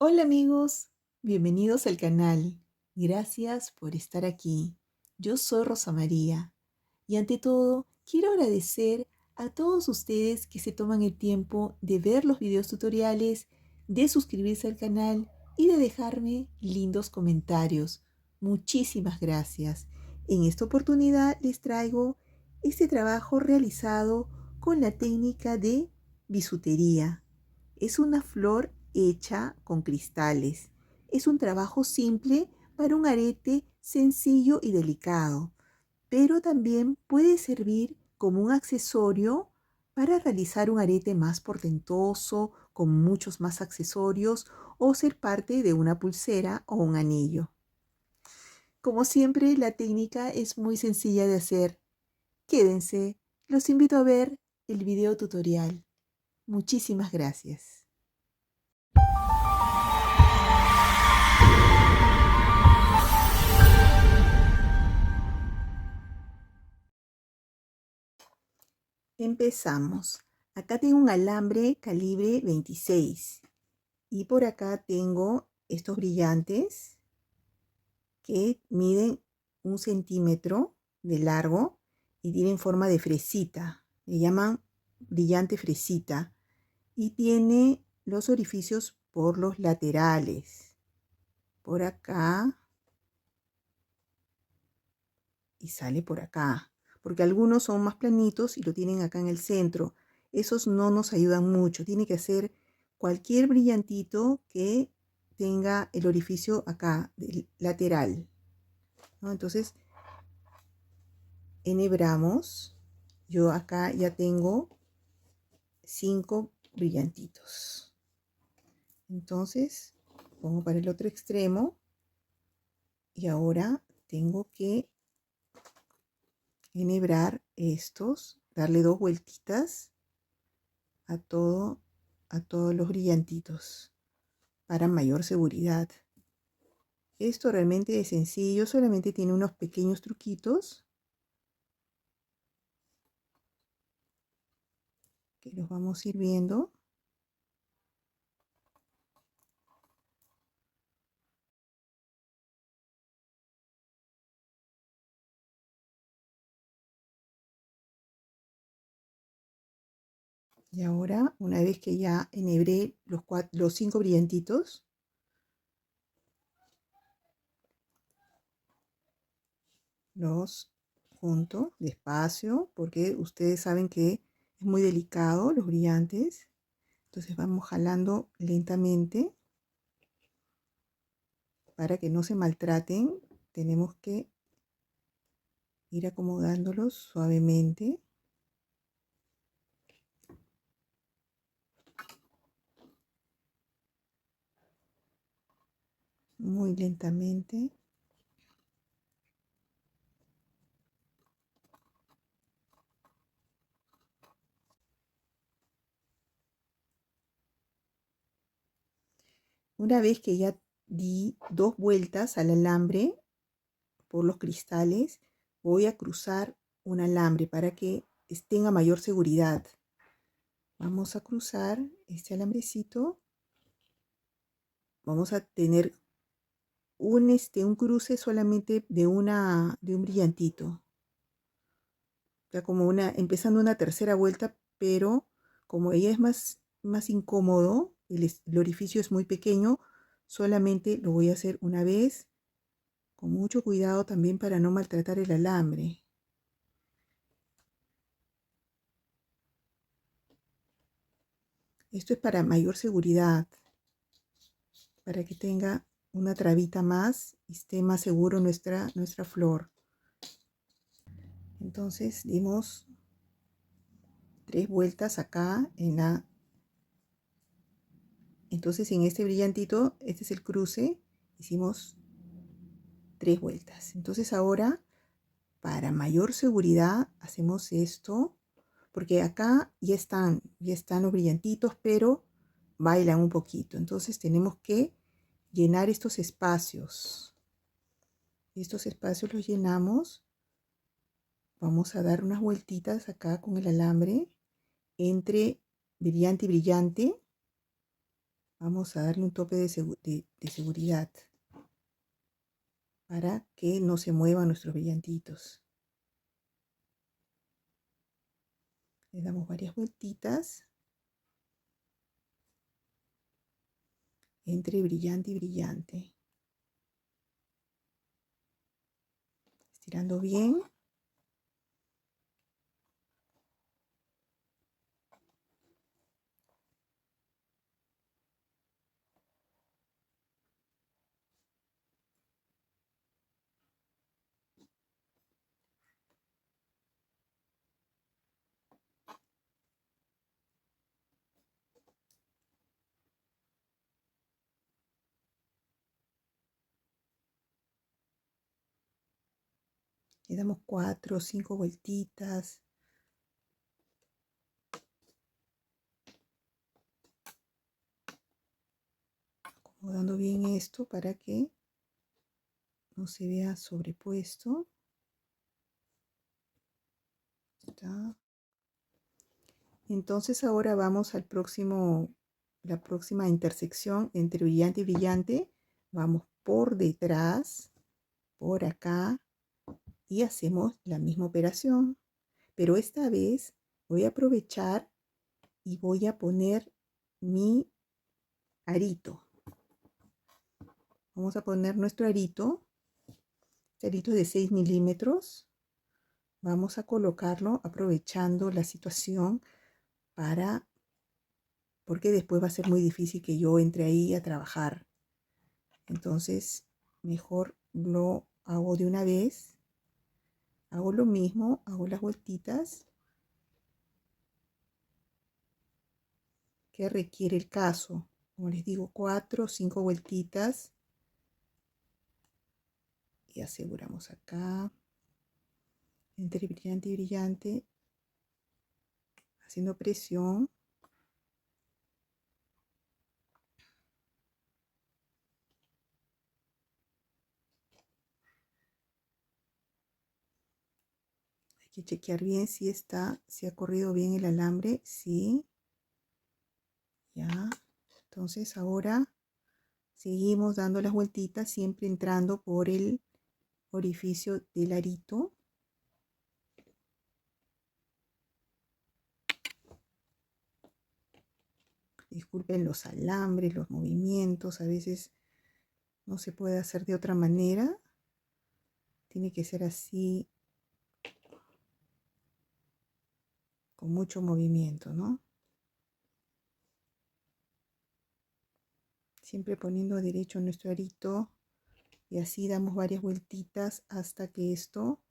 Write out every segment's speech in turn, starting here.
Hola amigos, bienvenidos al canal. Gracias por estar aquí. Yo soy Rosa María y ante todo quiero agradecer a todos ustedes que se toman el tiempo de ver los videos tutoriales, de suscribirse al canal y de dejarme lindos comentarios. Muchísimas gracias. En esta oportunidad les traigo este trabajo realizado con la técnica de bisutería. Es una flor hecha con cristales. Es un trabajo simple para un arete sencillo y delicado, pero también puede servir como un accesorio para realizar un arete más portentoso, con muchos más accesorios, o ser parte de una pulsera o un anillo. Como siempre, la técnica es muy sencilla de hacer. Quédense, los invito a ver el video tutorial. Muchísimas gracias. Empezamos. Acá tengo un alambre calibre 26 y por acá tengo estos brillantes que miden 1 centímetro de largo y tienen forma de fresita. Le llaman brillante fresita y tiene los orificios por los laterales. Por acá y sale por acá, porque algunos son más planitos y lo tienen acá en el centro. Esos no nos ayudan mucho. Tiene que ser cualquier brillantito que tenga el orificio acá, del lateral, ¿no? Entonces, enhebramos. Yo acá ya tengo 5 brillantitos. Entonces, pongo para el otro extremo y ahora tengo que enhebrar estos, darle 2 vueltitas a todos los brillantitos para mayor seguridad. Esto realmente es sencillo, solamente tiene unos pequeños truquitos que los vamos a ir viendo. Y ahora, una vez que ya enhebré los 5 brillantitos, los junto despacio, porque ustedes saben que es muy delicado los brillantes. Entonces vamos jalando lentamente para que no se maltraten. Tenemos que ir acomodándolos suavemente. Muy lentamente. Una vez que ya di 2 vueltas al alambre por los cristales, voy a cruzar un alambre para que tenga mayor seguridad. Vamos a cruzar este alambrecito. Vamos a tener un cruce solamente de un brillantito. Ya como empezando una tercera vuelta, pero como ella es más incómodo, el orificio es muy pequeño, solamente lo voy a hacer una vez, con mucho cuidado también para no maltratar el alambre. Esto es para mayor seguridad, para que tenga una trabita más y esté más seguro nuestra flor. Entonces dimos 3 vueltas acá entonces en este brillantito, este es el cruce, hicimos 3 vueltas. Entonces ahora, para mayor seguridad, hacemos esto, porque acá ya están los brillantitos, pero bailan un poquito. Entonces tenemos que llenar estos espacios. Estos espacios los llenamos. Vamos a dar unas vueltitas acá con el alambre entre brillante y brillante. Vamos a darle un tope de seguridad para que no se muevan nuestros brillantitos. Le damos varias vueltitas entre brillante y brillante. Estirando bien. Le damos 4 o 5 vueltitas. Acomodando bien esto para que no se vea sobrepuesto. Está. Entonces ahora vamos al la próxima intersección entre brillante y brillante. Vamos por detrás, por acá, y hacemos la misma operación. Pero esta vez voy a aprovechar y voy a poner mi arito. Vamos a poner nuestro arito. Este arito es de 6 milímetros. Vamos a colocarlo aprovechando la situación porque después va a ser muy difícil que yo entre ahí a trabajar. Entonces, mejor lo hago de una vez. Hago lo mismo, hago las vueltitas que requiere el caso. Como les digo, 4 o 5 vueltitas. Y aseguramos acá, entre brillante y brillante, haciendo presión. Hay que chequear bien si ha corrido bien el alambre. Sí. Ya. Entonces ahora seguimos dando las vueltitas, siempre entrando por el orificio del arito. Disculpen los alambres, los movimientos, a veces no se puede hacer de otra manera. Tiene que ser así, con mucho movimiento, ¿no? Siempre poniendo derecho nuestro arito y así damos varias vueltitas hasta que esto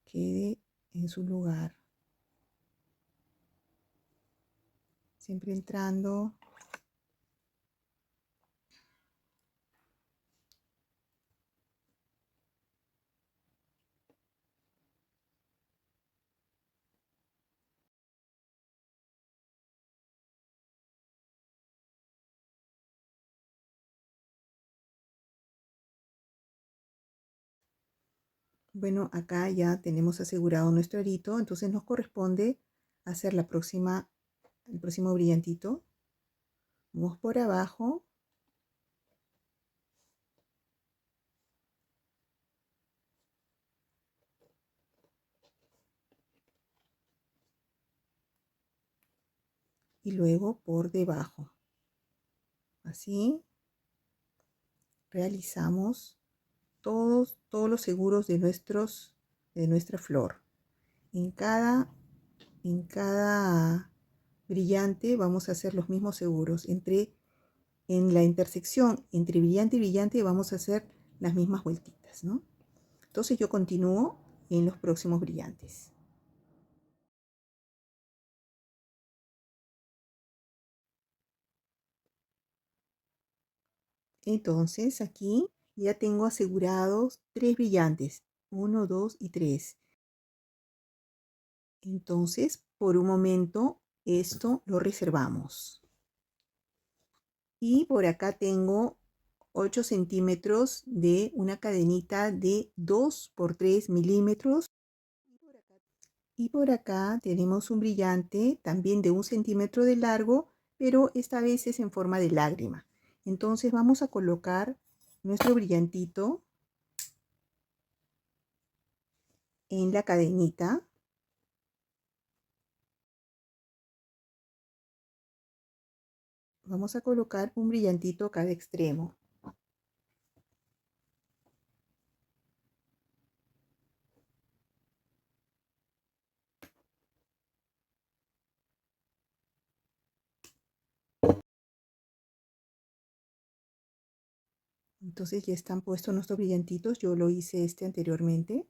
quede en su lugar. Siempre entrando. Bueno, acá ya tenemos asegurado nuestro arito, entonces nos corresponde hacer el próximo brillantito. Vamos por abajo. Y luego por debajo. Así realizamos todos los seguros de nuestra flor. En cada brillante vamos a hacer los mismos seguros. En la intersección entre brillante y brillante vamos a hacer las mismas vueltitas, ¿no? Entonces yo continúo en los próximos brillantes. Entonces aquí ya tengo asegurados 3 brillantes, 1, 2 y 3. Entonces, por un momento, esto lo reservamos. Y por acá tengo 8 centímetros de una cadenita de 2 por 3 milímetros. Y por acá tenemos un brillante también de 1 centímetro de largo, pero esta vez es en forma de lágrima. Entonces vamos a colocar nuestro brillantito en la cadenita. Vamos a colocar un brillantito a cada extremo. Entonces ya están puestos nuestros brillantitos. Yo lo hice anteriormente.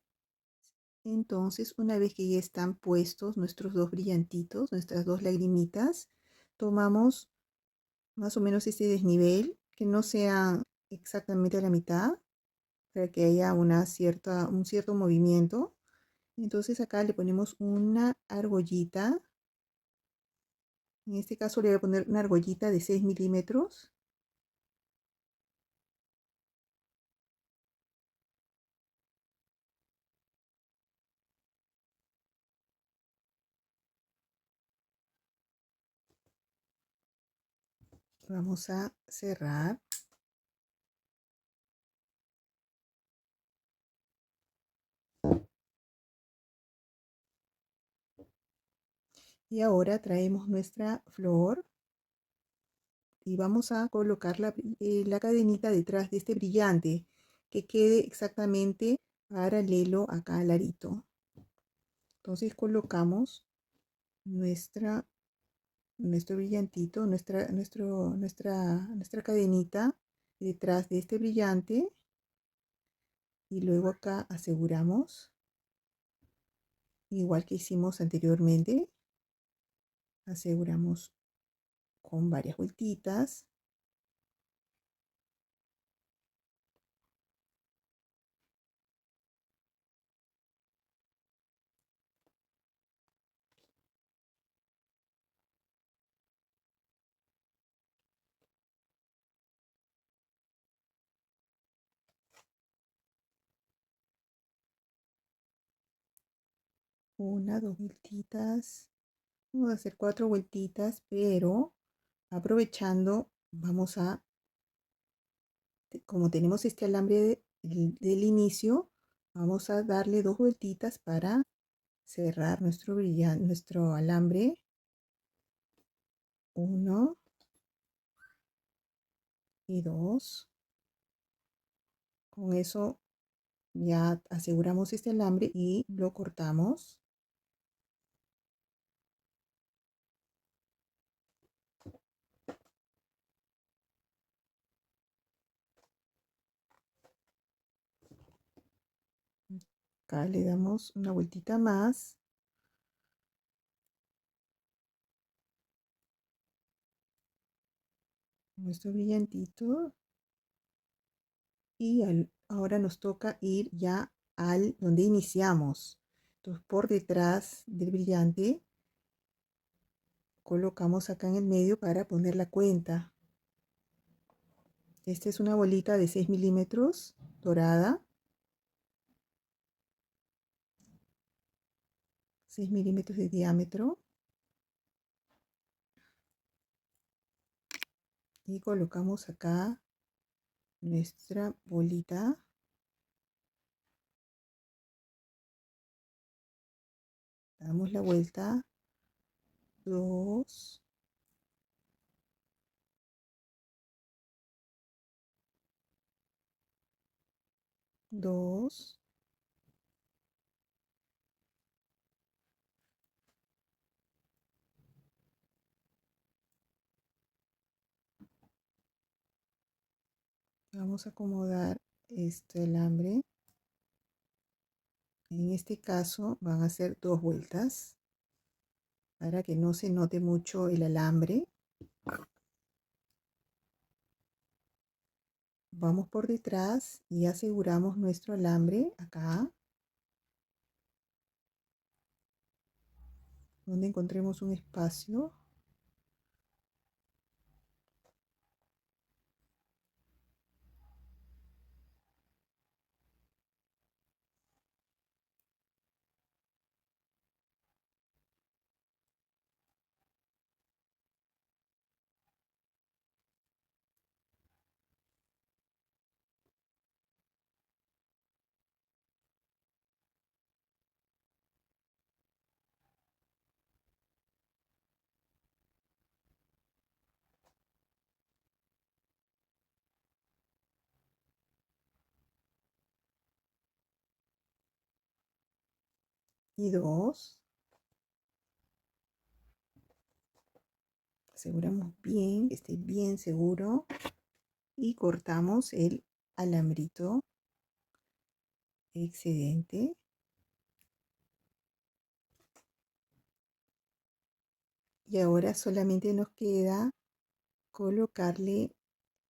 Entonces, una vez que ya están puestos nuestros dos brillantitos, nuestras dos lagrimitas, tomamos más o menos este desnivel, que no sea exactamente a la mitad, para que haya un cierto movimiento. Entonces acá le ponemos una argollita. En este caso le voy a poner una argollita de 6 milímetros. Vamos a cerrar. Y ahora traemos nuestra flor y vamos a colocar la cadenita detrás de este brillante, que quede exactamente paralelo acá al arito. Entonces colocamos nuestro brillantito, nuestra cadenita detrás de este brillante, y luego acá aseguramos, igual que hicimos anteriormente, aseguramos con varias vueltitas. Una, dos vueltitas. Vamos a hacer 4 vueltitas, pero aprovechando, como tenemos este alambre del inicio, vamos a darle 2 vueltitas para cerrar nuestro alambre. Uno y dos. Con eso ya aseguramos este alambre y lo cortamos. Acá le damos una vueltita más. Nuestro brillantito. Y ahora nos toca ir ya al donde iniciamos. Entonces, por detrás del brillante colocamos acá en el medio para poner la cuenta. Esta es una bolita de 6 milímetros dorada, 6 milímetros de diámetro, y colocamos acá nuestra bolita. Damos la vuelta, 2, 2, vamos a acomodar este alambre. En este caso van a ser 2 vueltas para que no se note mucho el alambre. Vamos por detrás y aseguramos nuestro alambre acá, donde encontremos un espacio. y 2. Aseguramos bien, que esté bien seguro y cortamos el alambrito excedente. Y ahora solamente nos queda colocarle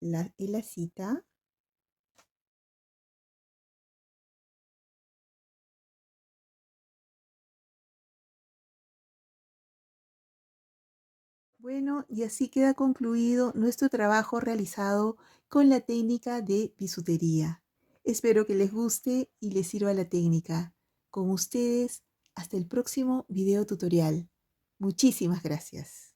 la helacita. Bueno, y así queda concluido nuestro trabajo realizado con la técnica de bisutería. Espero que les guste y les sirva la técnica. Con ustedes, hasta el próximo video tutorial. Muchísimas gracias.